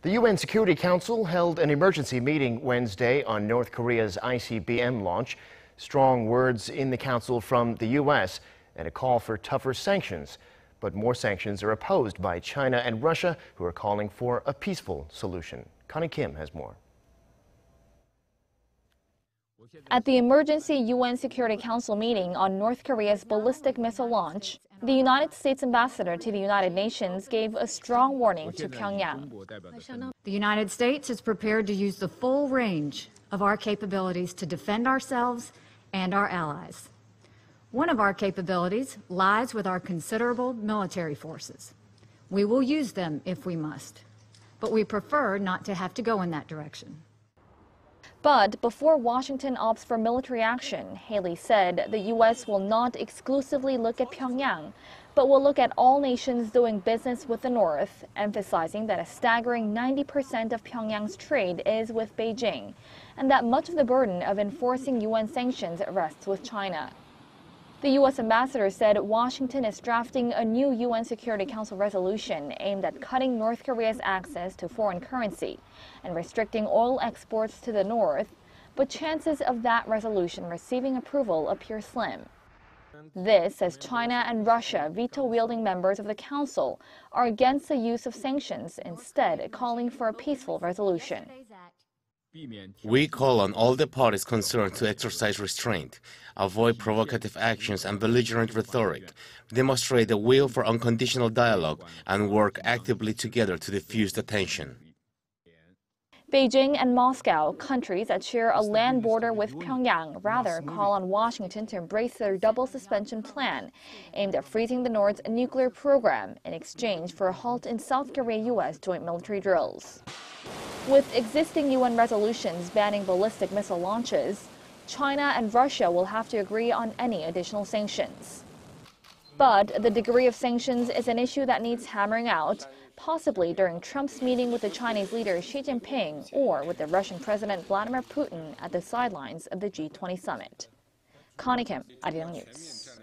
The UN Security Council held an emergency meeting Wednesday on North Korea's ICBM launch. Strong words in the council from the U.S. and a call for tougher sanctions. But more sanctions are opposed by China and Russia, who are calling for a peaceful solution. Connie Kim has more. At the emergency UN Security Council meeting on North Korea's ballistic missile launch, the United States ambassador to the United Nations gave a strong warning to Pyongyang. The United States is prepared to use the full range of our capabilities to defend ourselves and our allies. One of our capabilities lies with our considerable military forces. We will use them if we must, but we prefer not to have to go in that direction. But before Washington opts for military action, Haley said the U.S. will not exclusively look at Pyongyang, but will look at all nations doing business with the North, emphasizing that a staggering 90% of Pyongyang's trade is with Beijing, and that much of the burden of enforcing UN sanctions rests with China. The U.S. ambassador said Washington is drafting a new UN Security Council resolution aimed at cutting North Korea's access to foreign currency and restricting oil exports to the North, but chances of that resolution receiving approval appear slim. This as China and Russia, veto-wielding members of the Council, are against the use of sanctions, instead calling for a peaceful resolution. We call on all the parties concerned to exercise restraint, avoid provocative actions and belligerent rhetoric, demonstrate a will for unconditional dialogue, and work actively together to defuse the tension. Beijing and Moscow, countries that share a land border with Pyongyang, rather call on Washington to embrace their double suspension plan, aimed at freezing the North's nuclear program in exchange for a halt in South Korea-U.S. joint military drills. With existing UN resolutions banning ballistic missile launches, China and Russia will have to agree on any additional sanctions. But the degree of sanctions is an issue that needs hammering out, possibly during Trump's meeting with the Chinese leader Xi Jinping or with the Russian President Vladimir Putin at the sidelines of the G20 summit. Connie Kim, Arirang News.